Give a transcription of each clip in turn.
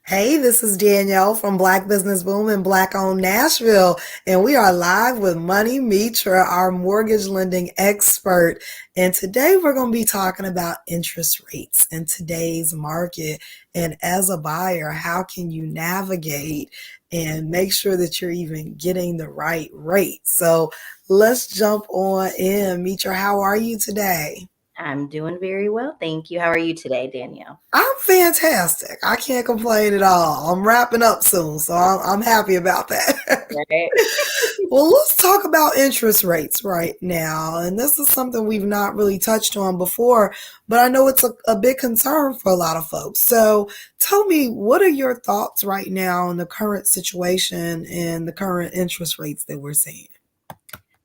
Hey, this is Danielle from Black Business Boom and Black Owned Nashville, and we are live with Money Mitra, our mortgage lending expert. And today we're going to be talking about interest rates in today's market. And as a buyer, how can you navigate and make sure that you're even getting the right rate? So let's jump on in. Mitra, how are you today? I'm doing very well, thank you. How are you today, Danielle? I'm fantastic. I can't complain at all. I'm wrapping up soon, so I'm happy about that. Right. Well, let's talk about interest rates right now. And this is something we've not really touched on before, but I know it's a big concern for a lot of folks. So tell me, what are your thoughts right now in the current situation and the current interest rates that we're seeing?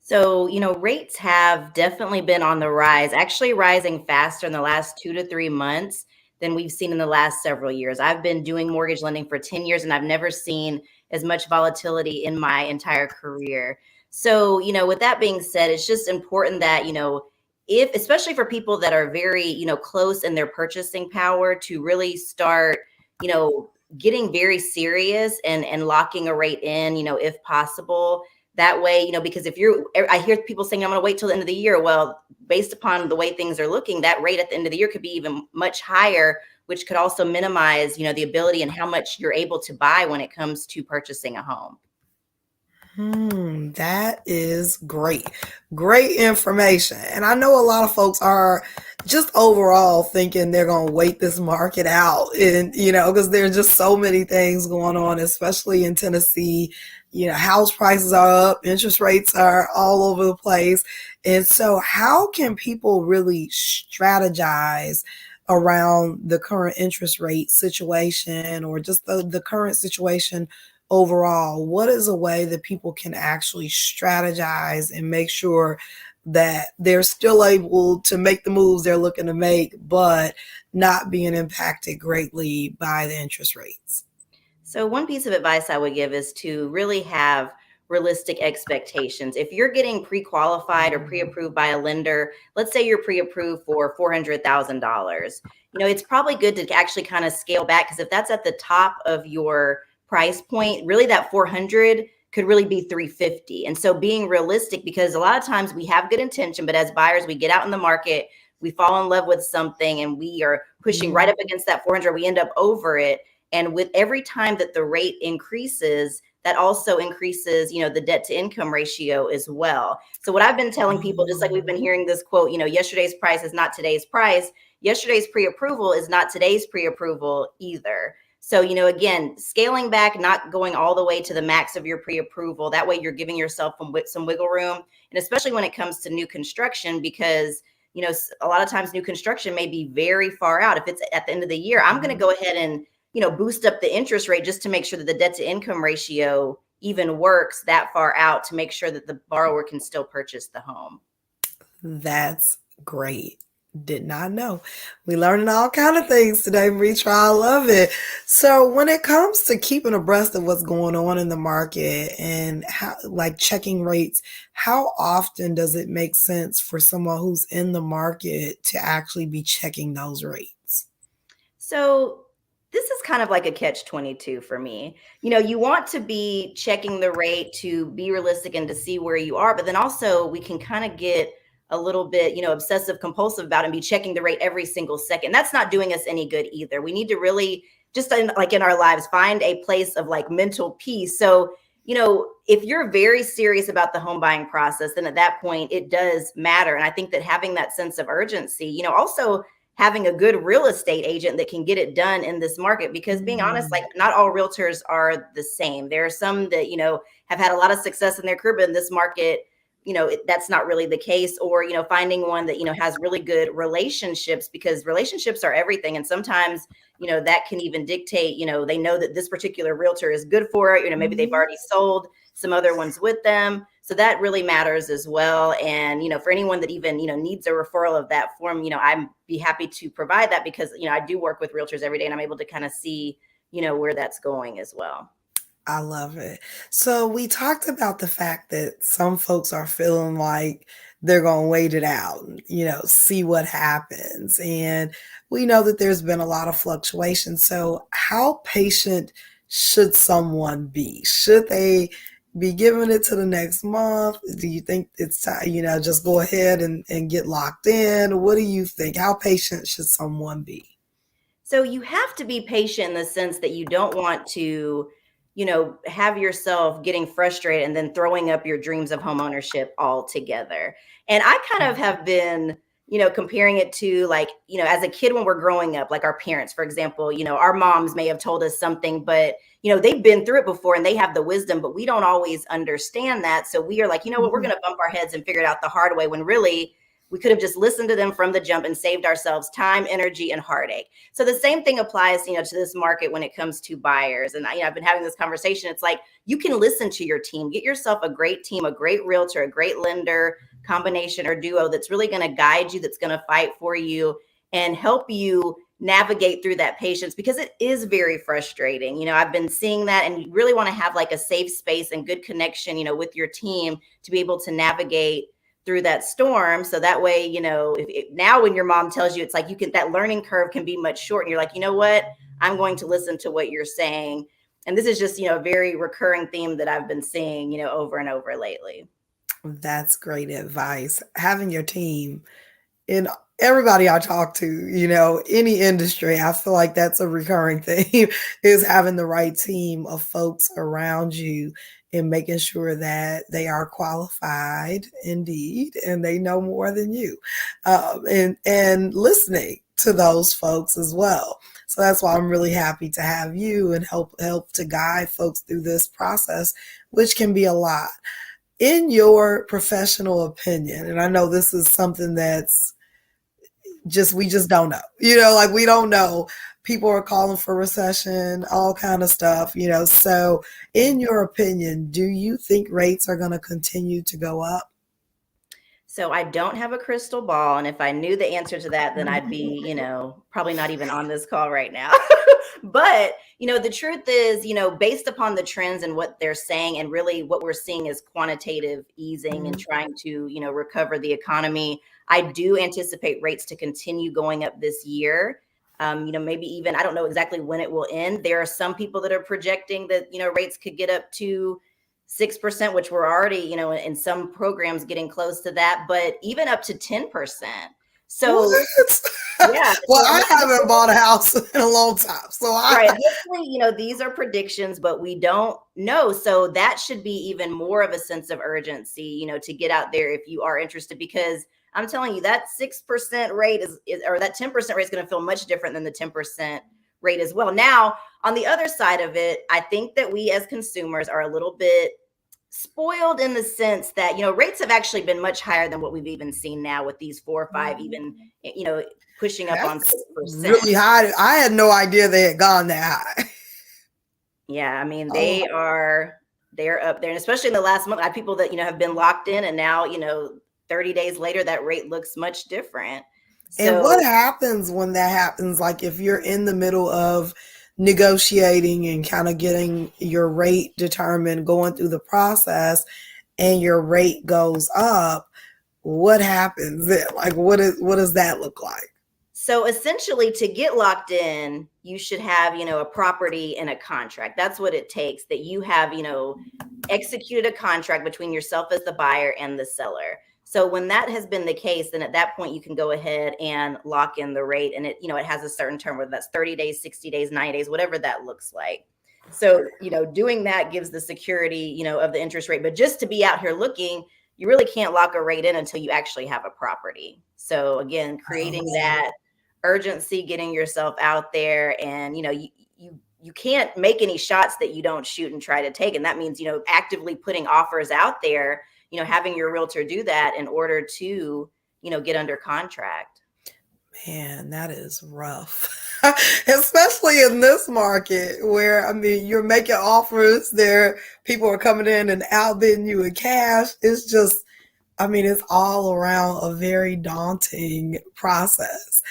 So, rates have definitely been on the rise, actually rising faster in the last 2 to 3 months than we've seen in the last several years. I've been doing mortgage lending for 10 years and I've never seen as much volatility in my entire career. So, with that being said, it's just important that, if, especially for people that are very, close in their purchasing power to really start, you know, getting very serious and locking a rate in, if possible that way, because I hear people saying, I'm going to wait till the end of the year. Well, based upon the way things are looking, that rate at the end of the year could be even much higher, which could also minimize, the ability and how much you're able to buy when it comes to purchasing a home. That is great. Great information. And I know a lot of folks are just overall thinking they're going to wait this market out. And, because there's just so many things going on, especially in Tennessee. House prices are up, interest rates are all over the place. And so, how can people really strategize around the current interest rate situation or just the current situation overall? What is a way that people can actually strategize and make sure that they're still able to make the moves they're looking to make, but not being impacted greatly by the interest rates? So, one piece of advice I would give is to really have realistic expectations. If you're getting pre qualified or pre approved by a lender, let's say you're pre approved for $400,000, it's probably good to actually kind of scale back because if that's at the top of your price point, really that 400 could really be 350. And so being realistic, because a lot of times we have good intention, but as buyers, we get out in the market, we fall in love with something and we are pushing right up against that 400, we end up over it. And with every time that the rate increases, that also increases, the debt to income ratio as well. So what I've been telling people, just like we've been hearing this quote, yesterday's price is not today's price. Yesterday's pre-approval is not today's pre-approval either. So, again, scaling back, not going all the way to the max of your pre-approval. That way you're giving yourself some wiggle room. And especially when it comes to new construction, because a lot of times new construction may be very far out. If it's at the end of the year, I'm going to go ahead and boost up the interest rate just to make sure that the debt to income ratio even works that far out to make sure that the borrower can still purchase the home. That's great. Did not know. We learning all kind of things today, Mitra. I love it. So when it comes to keeping abreast of what's going on in the market and how, like checking rates, how often does it make sense for someone who's in the market to actually be checking those rates? So this is kind of like a catch 22 for me. You want to be checking the rate to be realistic and to see where you are, but then also we can kind of get a little bit, obsessive compulsive about it and be checking the rate every single second. That's not doing us any good either. We need to really just in our lives, find a place of like mental peace. So, if you're very serious about the home buying process, then at that point it does matter. And I think that having that sense of urgency, also having a good real estate agent that can get it done in this market, because being honest, like not all realtors are the same. There are some that, have had a lot of success in their career, but in this market, that's not really the case. Or, finding one that, has really good relationships, because relationships are everything. And sometimes, that can even dictate, they know that this particular realtor is good for it. Maybe they've already sold some other ones with them. So that really matters as well. And, for anyone that even, needs a referral of that form, I'd be happy to provide that because, I do work with realtors every day and I'm able to kind of see, where that's going as well. I love it. So we talked about the fact that some folks are feeling like they're going to wait it out, see what happens. And we know that there's been a lot of fluctuation. So how patient should someone be? Should they be giving it to the next month? Do you think it's time, just go ahead and get locked in? What do you think? How patient should someone be? So you have to be patient in the sense that you don't want to, have yourself getting frustrated and then throwing up your dreams of home ownership altogether. And I kind of have been, comparing it to like, as a kid when we're growing up, like our parents, for example, our moms may have told us something, but they've been through it before and they have the wisdom, but we don't always understand that. So we are like, you know what, we're Mhm. going to bump our heads and figure it out the hard way when really we could have just listened to them from the jump and saved ourselves time, energy, and heartache. So the same thing applies, to this market when it comes to buyers. And I've been having this conversation. It's like you can listen to your team, get yourself a great team, a great realtor, a great lender, combination or duo that's really going to guide you, that's going to fight for you and help you navigate through that patience, because it is very frustrating. I've been seeing that, and you really want to have like a safe space and good connection, with your team to be able to navigate through that storm. So that way, now when your mom tells you, it's like that learning curve can be much short. And you're like, you know what? I'm going to listen to what you're saying. And this is just, a very recurring theme that I've been seeing, over and over lately. That's great advice. Having your team in everybody I talk to, any industry, I feel like that's a recurring theme is having the right team of folks around you and making sure that they are qualified indeed and they know more than you, and listening to those folks as well. So that's why I'm really happy to have you and help to guide folks through this process, which can be a lot. In your professional opinion, and I know this is something that's we just don't know, like we don't know. People are calling for recession, all kind of stuff, so in your opinion, do you think rates are going to continue to go up? So I don't have a crystal ball. And if I knew the answer to that, then I'd be, probably not even on this call right now. But, the truth is, based upon the trends and what they're saying, and really what we're seeing is quantitative easing and Mhm. trying to, recover the economy. I do anticipate rates to continue going up this year. Maybe even, I don't know exactly when it will end. There are some people that are projecting that, rates could get up to 6%, which we're already, in some programs getting close to that, but even up to 10%. So What? yeah, Well, so I haven't bought a house in a long time, so I right. Hopefully, these are predictions, but we don't know. So that should be even more of a sense of urgency, to get out there if you are interested, because I'm telling you that 6% rate is or that 10% rate is going to feel much different than the 10% rate as well. Now, on the other side of it, I think that we as consumers are a little bit spoiled in the sense that rates have actually been much higher than what we've even seen now with these 4 or 5, even pushing up on that's 6%. really high. I had no idea they had gone that high. Yeah, I mean, Oh, they're up there, and especially in the last month, I have people that, have been locked in, and now, 30 days later, that rate looks much different. and what So, happens when that happens? Like if you're in the middle of negotiating and kind of getting your rate determined, going through the process, and your rate goes up, what happens then? Like what does that look like? so essentially, to get locked in, you should have, a property and a contract. That's what it takes, that you have, executed a contract between yourself as the buyer and the seller. So when that has been the case, then at that point you can go ahead and lock in the rate, and it has a certain term, whether that's 30 days, 60 days, 90 days, whatever that looks like. So, doing that gives the security, of the interest rate. But just to be out here looking, you really can't lock a rate in until you actually have a property. So again, creating Oh, that urgency, getting yourself out there, and you can't make any shots that you don't shoot and try to take. And that means, actively putting offers out there, having your realtor do that in order to, get under contract. man, that is rough. Especially in this market where I mean you're making offers there, people are coming in and outbidding you in cash. It's just I mean, it's all around a very daunting process.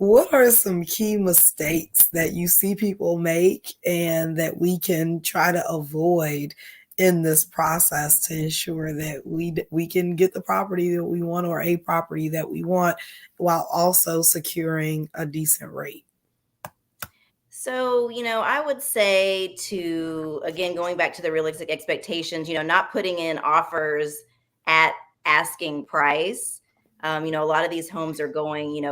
What are some key mistakes that you see people make and that we can try to avoid in this process to ensure that we can get the property that we want or a property that we want while also securing a decent rate? So, I would say to, again, going back to the realistic expectations, not putting in offers at asking price. A lot of these homes are going,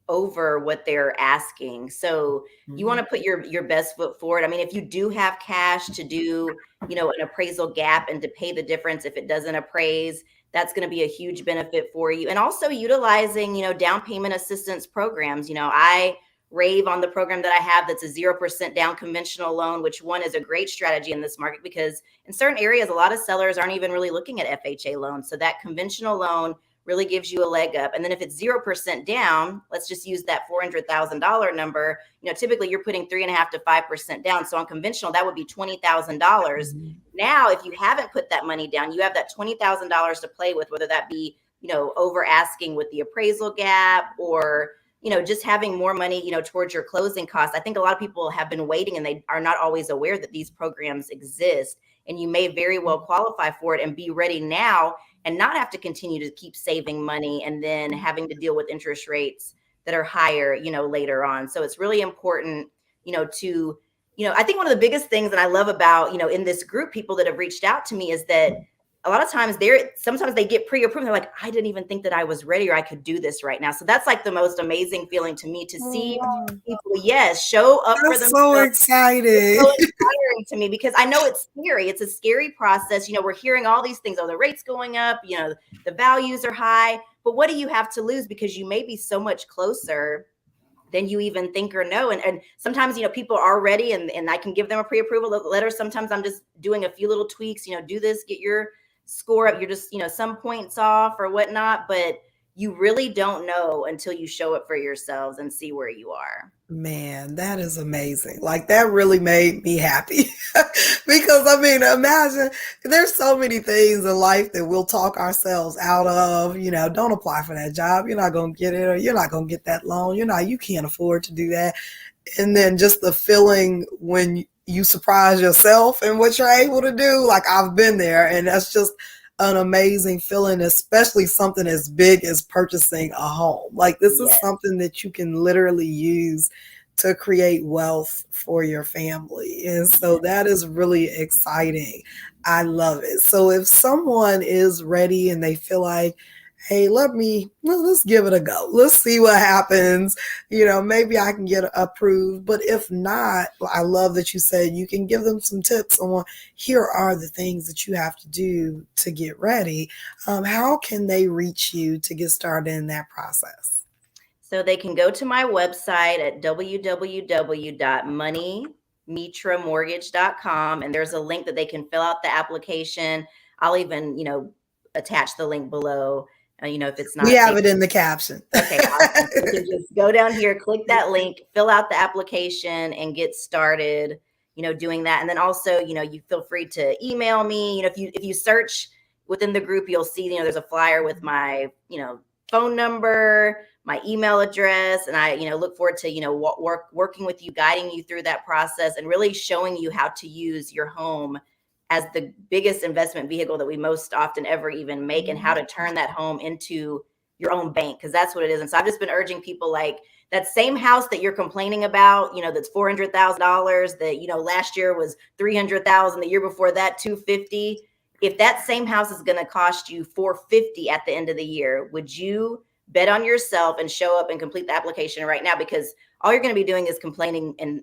over what they're asking. So you want Mhm. to put your best foot forward. I mean, if you do have cash to do, an appraisal gap and to pay the difference if it doesn't appraise, that's going to be a huge benefit for you. And also utilizing, down payment assistance programs. I rave on the program that I have that's a 0% down conventional loan, which one is a great strategy in this market because in certain areas, a lot of sellers aren't even really looking at FHA loans. So that conventional loan really gives you a leg up. And then if it's 0% down, let's just use that $400,000 number. Typically you're putting 3.5 to 5% down. So on conventional, that would be $20,000. Mhm. Now, if you haven't put that money down, you have that $20,000 to play with, whether that be, over asking with the appraisal gap or, just having more money, towards your closing costs. I think a lot of people have been waiting and they are not always aware that these programs exist. And you may very well qualify for it and be ready now and not have to continue to keep saving money and then having to deal with interest rates that are higher, later on. So it's really important, to, I think one of the biggest things that I love about, in this group, people that have reached out to me is that a lot of times sometimes they get pre-approved. They're like, I didn't even think that I was ready or I could do this right now. So that's like the most amazing feeling to me to Oh, see wow. people, yes, show up for That's so themselves. It's exciting. so inspiring to me because I know it's scary. It's a scary process. We're hearing all these things. Oh, the rate's going up. The values are high. But what do you have to lose? Because you may be so much closer than you even think or know. And sometimes, people are ready and I can give them a pre-approval letter. Sometimes I'm just doing a few little tweaks, do this, get your score up. You're just, some points off or whatnot. But you really don't know until you show up for yourselves and see where you are. Man, that is amazing. Like that really made me happy. Because I mean, imagine there's so many things in life that we'll talk ourselves out of, don't apply for that job. You're not going to get it or you're not going to get that loan. You can't afford to do that. And then just the feeling when you surprise yourself and what you're able to do, like I've been there, and that's just an amazing feeling, especially something as big as purchasing a home. Like this is Yes. something that you can literally use to create wealth for your family. And so Yes. that is really exciting. I love it. So if someone is ready and they feel like, hey, let's give it a go. Let's see what happens. Maybe I can get approved. But if not, I love that you said you can give them some tips on here are the things that you have to do to get ready. How can they reach you to get started in that process? So they can go to my website at www.moneymitramortgage.com, and there's a link that they can fill out the application. I'll even, attach the link below, if it's We not have safe. it in the caption. Okay, awesome. So you can just go down here, click that link, fill out the application, and get started, doing that. And then also, you feel free to email me. If you search within the group, you'll see, there's a flyer with my, phone number, my email address, and I, look forward to, working with you, guiding you through that process, and really showing you how to use your home as the biggest investment vehicle that we most often ever even make, and how to turn that home into your own bank, because that's what it is. And so I've just been urging people, like that same house that you're complaining about, that's $400,000, that last year was 300,000, the year before that 250. If that same house is going to cost you 450 at the end of the year, would you bet on yourself and show up and complete the application right now? Because all you're going to be doing is complaining and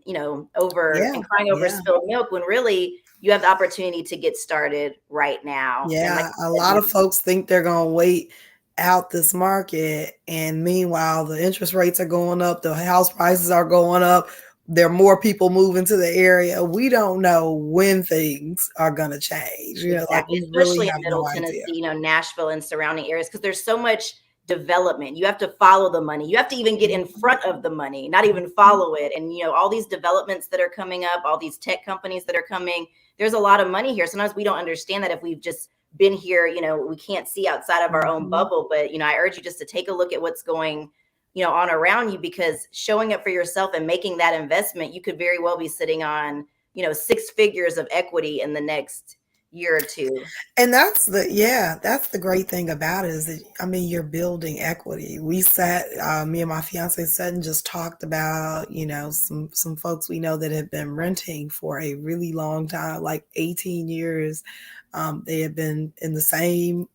over Yeah, and crying over yeah. spilled milk, when really you have the opportunity to get started right now. And like Yeah, a I said, lot of folks think they're going to wait out this market, and meanwhile, the interest rates are going up, the house prices are going up, there are more people moving to the area. We don't know when things are going to change. Like exactly, we really especially in have no Middle idea. Tennessee, Nashville and surrounding areas, because there's so much development. You have to follow the money. You have to even get in front of the money, not even follow it. And all these developments that are coming up, all these tech companies that are coming, there's a lot of money here. Sometimes we don't understand that if we've just been here, we can't see outside of our own Mhm. bubble. But I urge you just to take a look at what's going on around you, because showing up for yourself and making that investment, you could very well be sitting on, 6 figures of equity in the next year or two. And that's the great thing about it is that, I mean, you're building equity. We sat, me and my fiance sat and just talked about, some folks we know that have been renting for a really long time, like 18 years. They have been in the same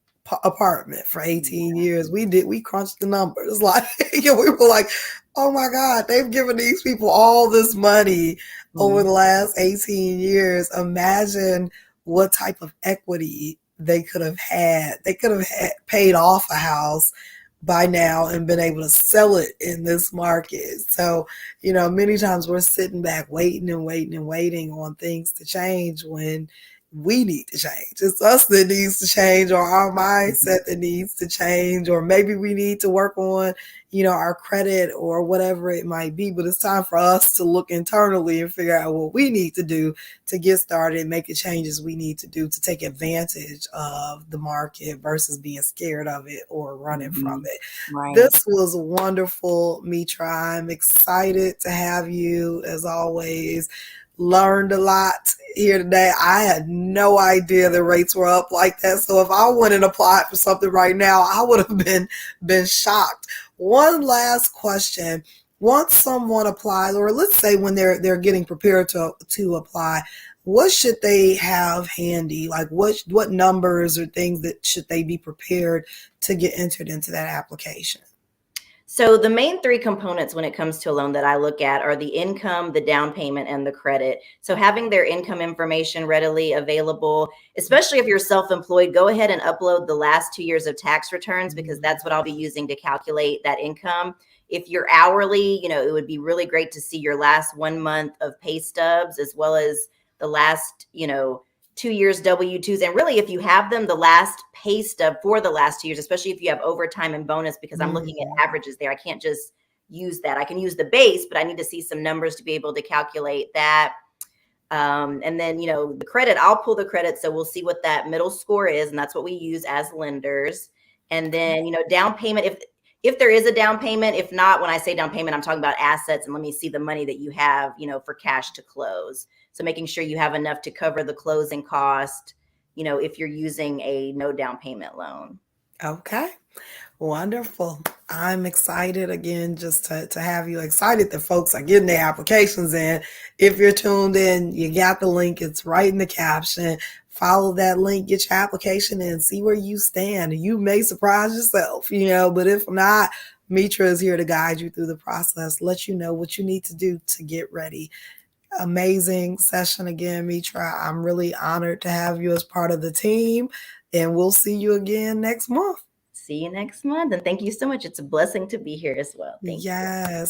apartment for 18 years. We crunched the numbers. Like, we were like, oh my God, they've given these people all this money over Mhm. the last 18 years. Imagine what type of equity they could have had. They could have paid off a house by now and been able to sell it in this market. So, many times we're sitting back waiting and waiting and waiting on things to change when we need to change. It's us that needs to change, or our Mhm. mindset that needs to change, or maybe we need to work on, our credit or whatever it might be. But it's time for us to look internally and figure out what we need to do to get started and make the changes we need to do to take advantage of the market versus being scared of it or running from Mhm. it. Right. This was wonderful, Mitra. I'm excited to have you as always. Learned a lot here today. I had no idea the rates were up like that. So if I went and applied for something right now, I would have been shocked. One last question. Once someone applies, or let's say when they're getting prepared to apply, what should they have handy? Like what numbers or things that should they be prepared to get entered into that application? So the main three components when it comes to a loan that I look at are the income, the down payment, and the credit. So having their income information readily available, especially if you're self-employed, go ahead and upload the last 2 years of tax returns, because that's what I'll be using to calculate that income. If you're hourly, it would be really great to see your last 1 month of pay stubs, as well as the last, 2 years W-2s. And really, if you have them, the last pay stub for the last 2 years, especially if you have overtime and bonus, because I'm looking Mm-hmm. at averages there. I can't just use that. I can use the base, but I need to see some numbers to be able to calculate that. And then, the credit, I'll pull the credit. So we'll see what that middle score is. And that's what we use as lenders. And then, down payment, if there is a down payment. If not, when I say down payment, I'm talking about assets, and let me see the money that you have, for cash to close. So making sure you have enough to cover the closing cost, if you're using a no down payment loan. Okay. Wonderful. I'm excited again just to have you excited that folks are getting their applications in. If you're tuned in, you got the link. It's right in the caption. Follow that link, get your application in, see where you stand. You may surprise yourself, but if not, Mitra is here to guide you through the process, let you know what you need to do to get ready. Amazing session again, Mitra. I'm really honored to have you as part of the team, and we'll see you again next month. See you next month. And thank you so much. It's a blessing to be here as well. Thank you. Yes.